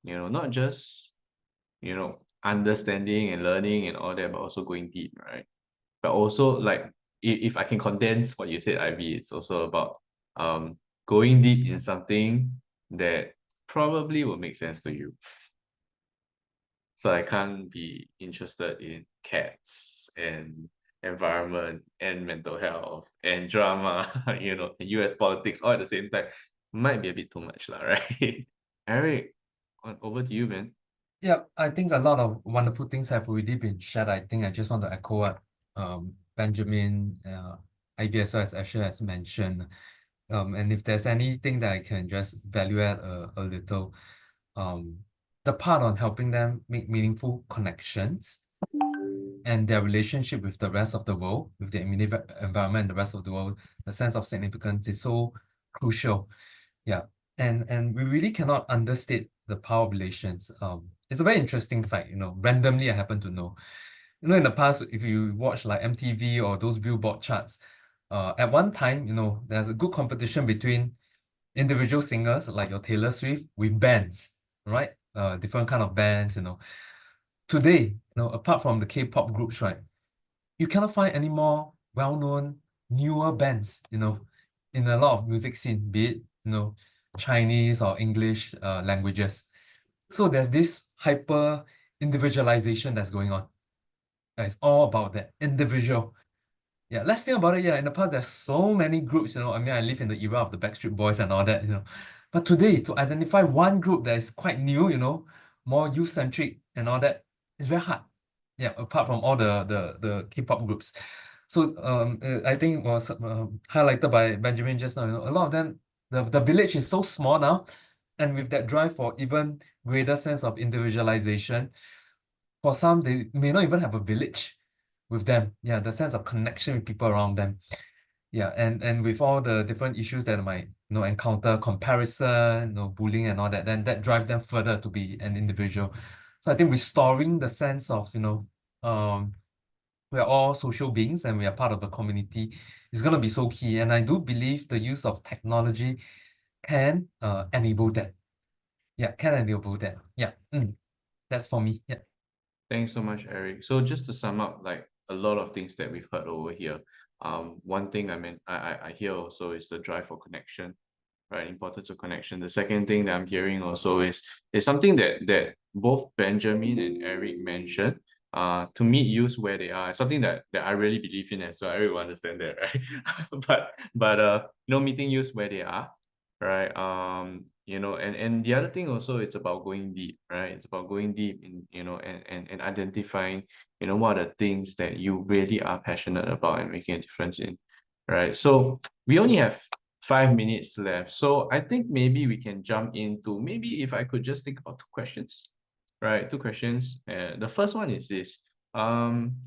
not just understanding and learning and all that, but also going deep, right? But also, like, if I can condense what you said, Ivy, it's also about going deep in something that probably will make sense to you. So I can't be interested in cats and environment and mental health and drama, and US politics all at the same time. Might be a bit too much, right? Eric, over to you, man. Yeah, I think a lot of wonderful things have already been shared. I think I just want to echo what Benjamin, Ivy as well as Asher has mentioned. And if there's anything that I can just value add a little, the part on helping them make meaningful connections and their relationship with the rest of the world, with the immediate environment and the rest of the world, the sense of significance is so crucial. Yeah. And we really cannot understate the power of relations. It's a very interesting fact, randomly I happen to know. In the past, if you watch like MTV or those Billboard charts, at one time, there's a good competition between individual singers like your Taylor Swift with bands, right? Different kind of bands, Today, apart from the K-pop groups, right, you cannot find any more well-known, newer bands, in a lot of music scene, be it, Chinese or English languages. So there's this hyper individualization that's going on. It's all about that individual. Yeah, let's think about it. Yeah, in the past, there's so many groups, I mean, I live in the era of the Backstreet Boys and all that, But today, to identify one group that is quite new, more youth-centric and all that, it's very hard. Yeah, apart from all the K-pop groups. So I think it was highlighted by Benjamin just now, a lot of them, the village is so small now, and with that drive for even greater sense of individualization, for some, they may not even have a village with them. Yeah, the sense of connection with people around them. Yeah, and with all the different issues that might encounter, comparison, bullying and all that, then that drives them further to be an individual. So I think restoring the sense of we are all social beings and we are part of the community is going to be so key. And I do believe the use of technology can enable that. Yeah, can enable that. Yeah, that's for me. Yeah. Thanks so much, Eric. So just to sum up, like a lot of things that we've heard over here, one thing I hear also is the drive for connection, right? Importance of connection. The second thing that I'm hearing also is something that both Benjamin and Eric mentioned, to meet youth where they are, something that I really believe in as well. I really understand that, right? but meeting youth where they are, right? And the other thing also, it's about going deep, right? It's about going deep in, and identifying, what are the things that you really are passionate about and making a difference in, right? So we only have 5 minutes left. So I think maybe we can jump into, maybe if I could just think about 2 questions, right? 2 questions. The first one is this,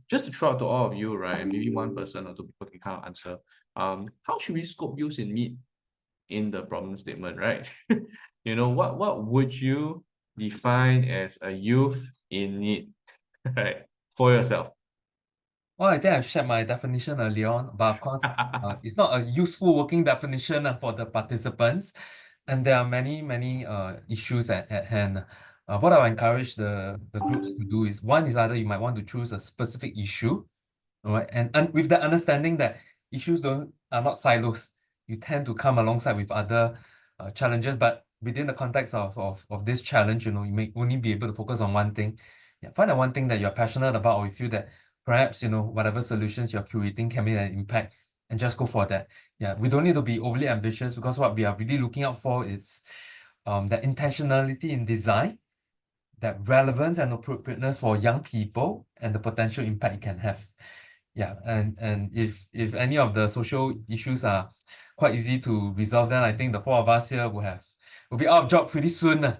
just to throw out to all of you, right? Maybe one person or 2 people can kind of answer. How should we scope use in need in the problem statement, right? What would you define as a youth in need, right? For yourself. Well, I think I've shared my definition earlier on, but of course, it's not a useful working definition for the participants. And there are many, many issues at hand. What I encourage the groups to do is, one is either you might want to choose a specific issue, all right, and with the understanding that issues are not silos. You tend to come alongside with other challenges, but within the context of this challenge, you may only be able to focus on one thing. Yeah, find the one thing that you're passionate about, or you feel that perhaps whatever solutions you're curating can make an impact, and just go for that. Yeah, we don't need to be overly ambitious, because what we are really looking out for is that intentionality in design, that relevance and appropriateness for young people and the potential impact it can have. Yeah, and if any of the social issues are quite easy to resolve, then I think the four of us here will be out of job pretty soon.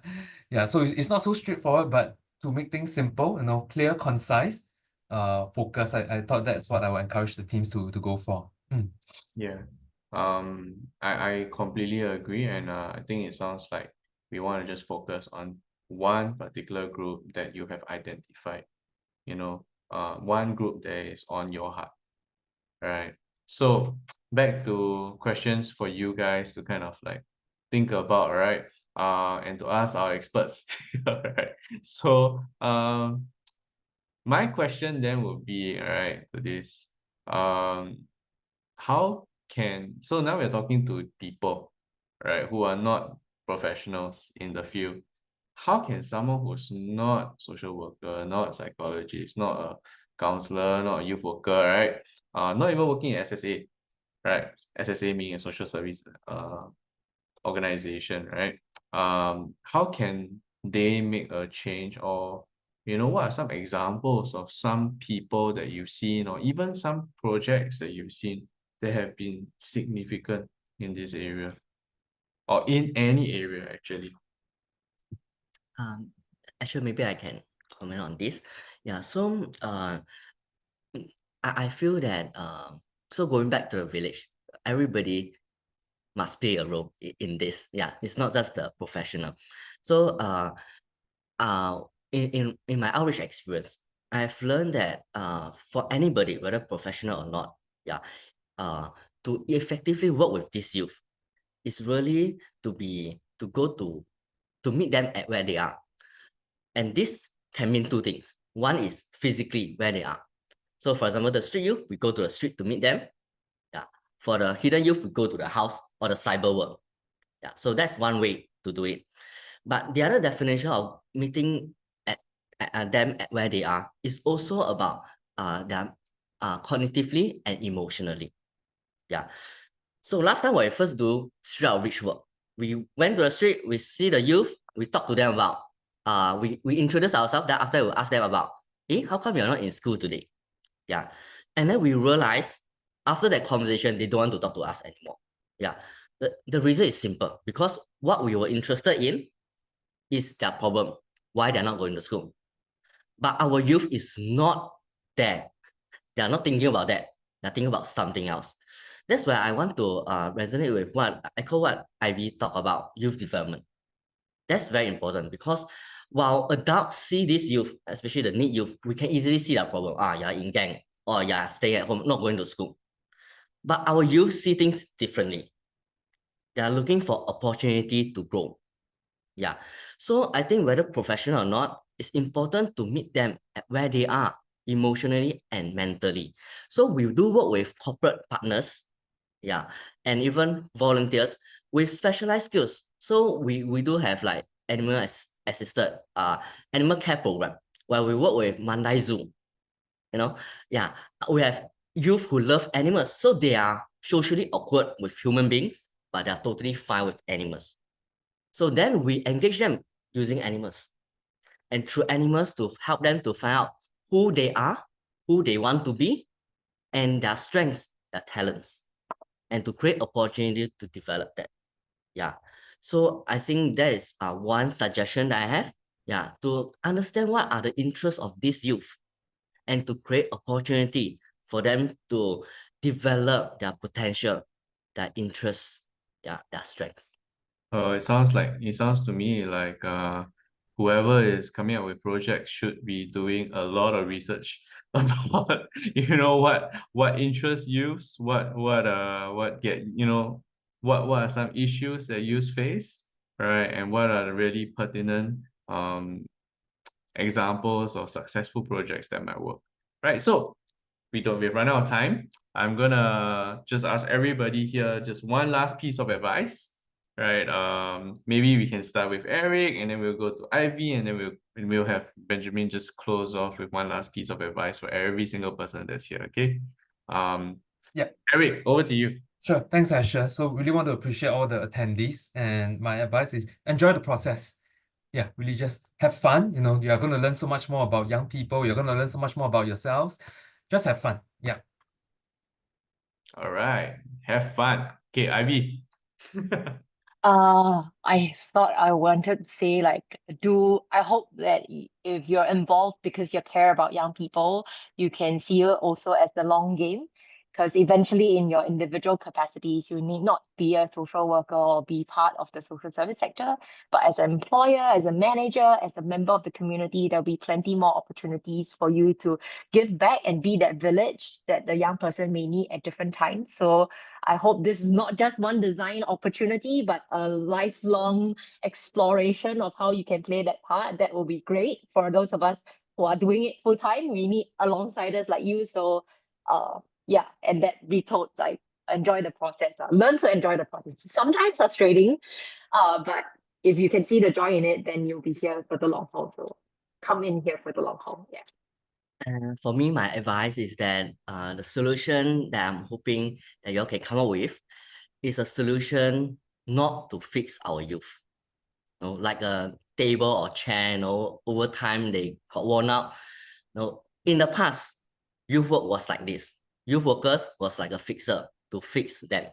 Yeah, so it's not so straightforward, but to make things simple, clear, concise, focus, I thought that's what I would encourage the teams to go for. Yeah. I completely agree, and I think it sounds like we want to just focus on one particular group that you have identified, one group that is on your heart, right? So back to questions for you guys to kind of like think about, right? And to ask our experts, right? So my question then would be, right, to this, so now we're talking to people, right, who are not professionals in the field. How can someone who's not social worker, not psychologist, not a counselor, not a youth worker, right, not even working in SSA, right, SSA being a social service organization, right, how can they make a change, or what are some examples of some people that you've seen, or even some projects that you've seen that have been significant in this area, or in any area actually? Actually, maybe I can comment on this. Yeah, so I feel that so going back to the village, everybody must play a role in this. Yeah, it's not just the professional. So in my outreach experience, I've learned that for anybody, whether professional or not, yeah, to effectively work with this youth is really to meet them at where they are. And this can mean two things. One is physically where they are. So for example, the street youth, we go to the street to meet them. Yeah. For the hidden youth, we go to the house or the cyber world. Yeah. So that's one way to do it. But the other definition of meeting them at where they are is also about them cognitively and emotionally. Yeah. So last time when I first do street outreach work, we went to the street, we see the youth, we talk to them about, we introduce ourselves, then after we ask them about, how come you're not in school today? Yeah. And then we realize after that conversation, they don't want to talk to us anymore. Yeah. The reason is simple, because what we were interested in is their problem, why they're not going to school. But our youth is not there. They are not thinking about that. They're thinking about something else. That's why I want to resonate with what Ivy talked about, youth development. That's very important, because while adults see this youth, especially the need youth, we can easily see that problem. You're in gang, or you're staying at home, not going to school. But our youth see things differently. They are looking for opportunity to grow. Yeah. So I think whether professional or not, it's important to meet them at where they are emotionally and mentally. So we do work with corporate partners, yeah, and even volunteers with specialized skills. So we do have like assisted animal care program where we work with Mandai Zoo. Yeah, we have youth who love animals, so they are socially awkward with human beings, but they are totally fine with animals. So then we engage them using animals, and through animals to help them to find out who they are, who they want to be, and their strengths, their talents, and to create opportunity to develop that. Yeah. So I think that is one suggestion that I have. Yeah, to understand what are the interests of this youth, and to create opportunity for them to develop their potential, their interests, yeah, their strengths. It sounds to me like whoever is coming up with projects should be doing a lot of research about what interests youths, what are some issues that youth face, right? And what are the really pertinent examples of successful projects that might work. Right. So we've run out of time. I'm gonna just ask everybody here just one last piece of advice. Right. Maybe we can start with Eric, and then we'll go to Ivy, and then we'll have Benjamin just close off with one last piece of advice for every single person that's here. Okay. Yeah. Eric, over to you. Sure. Thanks, Asher. So really want to appreciate all the attendees, and my advice is enjoy the process. yeah, really just have fun. You know, you are going to learn so much more about young people. You're going to learn so much more about yourselves. Just have fun. Yeah. All right. Have fun. Okay, Ivy. I thought I wanted to say like, I hope that if you're involved because you care about young people, you can see it also as the long game. Because eventually in your individual capacities, you need not be a social worker or be part of the social service sector, but as an employer, as a manager, as a member of the community, there'll be plenty more opportunities for you to give back and be that village that the young person may need at different times. So I hope this is not just one design opportunity, but a lifelong exploration of how you can play that part. That will be great for those of us who are doing it full time. We need alongside us like you. So, yeah, and that be told like enjoy the process. Learn to enjoy the process. Sometimes frustrating, but if you can see the joy in it, then you'll be here for the long haul. So come in here for the long haul. Yeah. For me, my advice is that the solution that I'm hoping that you all can come up with is a solution not to fix our youth. You know, like a table or chair, you know, over time they got worn out. You know, in the past, youth work was like this. Youth workers was like a fixer to fix them.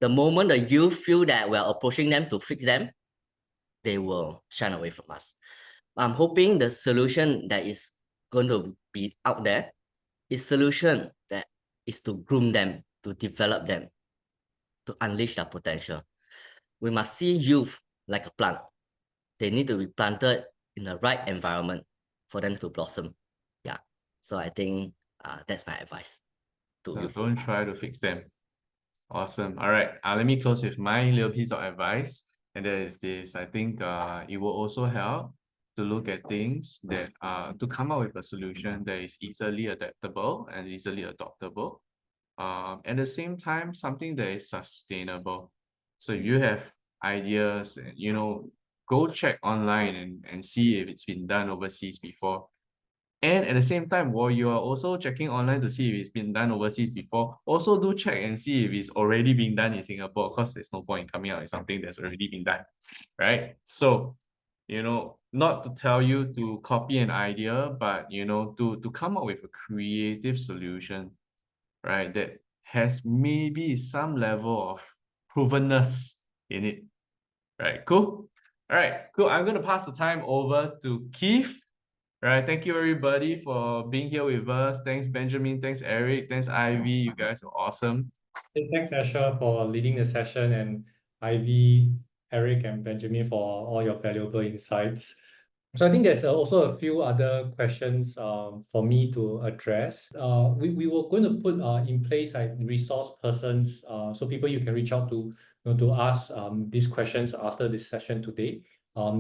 The moment the youth feel that we're approaching them to fix them, they will shun away from us. I'm hoping the solution that is going to be out there is solution that is to groom them, to develop them, to unleash their potential. We must see youth like a plant. They need to be planted in the right environment for them to blossom. Yeah. So I think that's my advice to So youth. don't try to fix them. Awesome. All right. Let me close with my little piece of advice. And that is this. I think it will also help to look at things that to come up with a solution that is easily adaptable and easily adoptable. At the same time, something that is sustainable. So if you have ideas, you know, go check online and see if it's been done overseas before. And at the same time, while you are also checking online to see if it's been done overseas before, also do check and see if it's already been done in Singapore, because there's no point in coming out with something that's already been done, right? So, you know, not to tell you to copy an idea, but, you know, to come up with a creative solution, right, that has maybe some level of provenness in it, right? Cool. All right, cool. I'm going to pass the time over to Keith. Right, thank you everybody for being here with us. Thanks Benjamin, thanks Eric, thanks Ivy. You guys are awesome. Hey, thanks, Asher, for leading the session, and Ivy, Eric, and Benjamin for all your valuable insights. So I think there's also a few other questions for me to address. We were going to put in place like resource persons, so people you can reach out to, you know, to ask these questions after this session today.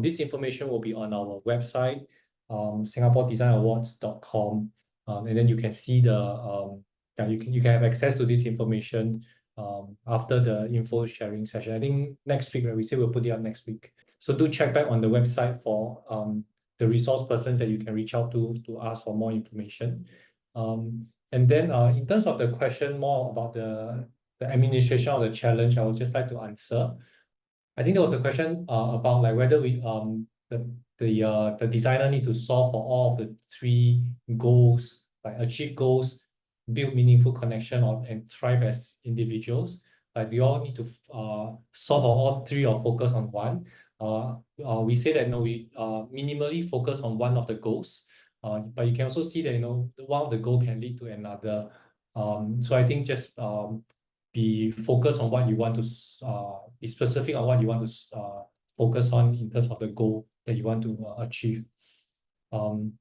This information will be on our website, singaporedesignawards.com, and then you can see the yeah, you can have access to this information after the info sharing session. I think next week, right? We say we'll put it up next week. So do check back on the website for the resource persons that you can reach out to ask for more information. And then in terms of the question more about the administration of the challenge, I would just like to answer. I think there was a question about like whether we the designer need to solve for all of the three goals, like achieve goals, build meaningful connection, and thrive as individuals. Like we all need to solve for all three or focus on one. We say that no, we minimally focus on one of the goals. But you can also see that one of the goal can lead to another. So I think just be focused on what you want to be specific on what you want to focus on in terms of the goal that you want to achieve. And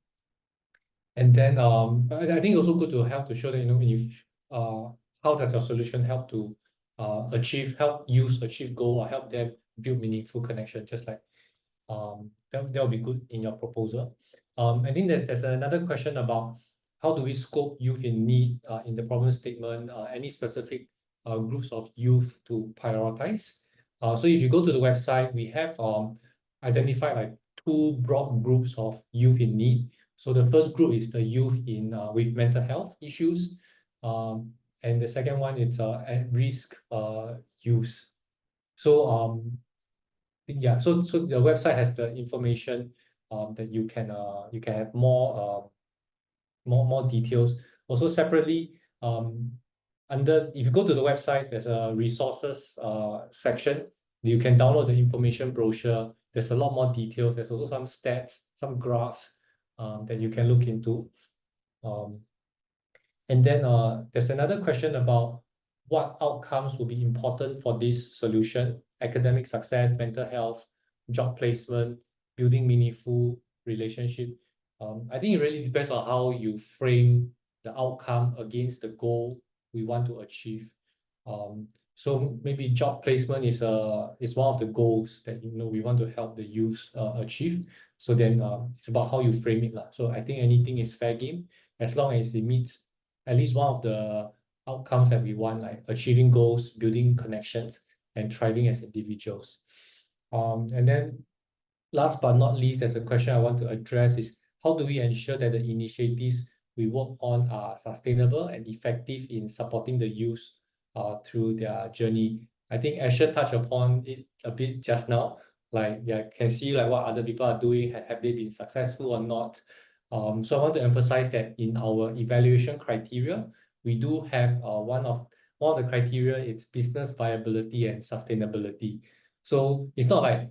then I think it's also good to help to show that if how does your solution help to help youth achieve goal or help them build meaningful connection, just like that will be good in your proposal. I think that there's another question about how do we scope youth in need in the problem statement, any specific groups of youth to prioritize. So if you go to the website, we have identified like two broad groups of youth in need. So the first group is the youth in with mental health issues, and the second one is at risk youths. So yeah, so the website has the information that you can have more more details. Also separately, if you go to the website, there's a resources section. You can download the information brochure. There's a lot more details. There's also some stats, some graphs that you can look into. And then there's another question about what outcomes will be important for this solution: academic success, mental health, job placement, building meaningful relationship. I think it really depends on how you frame the outcome against the goal we want to achieve. So maybe job placement is one of the goals that we want to help the youth achieve. So then it's about how you frame it lah. So I think anything is fair game as long as it meets at least one of the outcomes that we want, like achieving goals, building connections, and thriving as individuals. And then last but not least, there's a question I want to address is how do we ensure that the initiatives we work on are sustainable and effective in supporting the youth through their journey? I think Asher touched upon it a bit just now. Like, yeah, can see like what other people are doing, have they been successful or not? So I want to emphasize that in our evaluation criteria, we do have one of the criteria, it's business viability and sustainability. So it's not like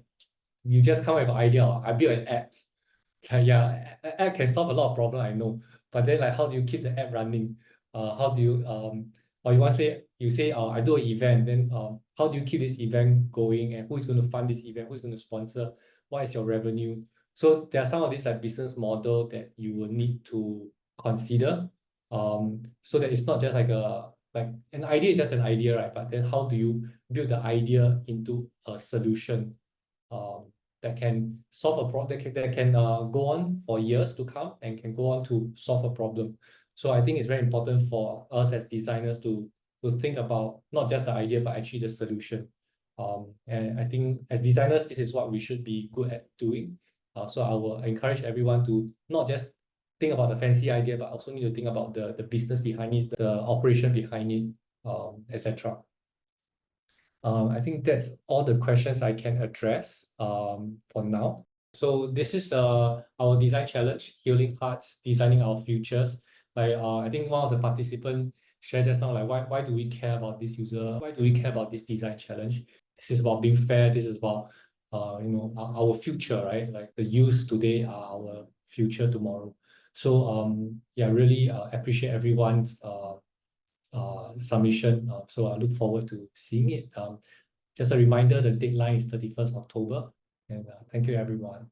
you just come up with an idea, I build an app. Yeah, app can solve a lot of problems, I know. But then like how do you keep the app running? How do you or you say I do an event, then how do you keep this event going, and who's going to fund this event, who's going to sponsor, what is your revenue? So there are some of these like business model that you will need to consider. So that it's not just like an idea is just an idea, right? But then how do you build the idea into a solution that can solve a problem, that can go on for years to come and can go on to solve a problem. So I think it's very important for us as designers to think about not just the idea, but actually the solution. And I think as designers, this is what we should be good at doing. So I will encourage everyone to not just think about the fancy idea, but also need to think about the business behind it, the operation behind it, etc. I think that's all the questions I can address for now. So this is our design challenge, Healing Hearts, Designing Our Futures. Like I think one of the participants shared just now, like why do we care about this user? Why do we care about this design challenge? This is about being fair. This is about our future, right? Like the youth today are our future tomorrow. So yeah, really appreciate everyone's submission. So I look forward to seeing it. Just a reminder, the deadline is 31st October. And thank you, everyone.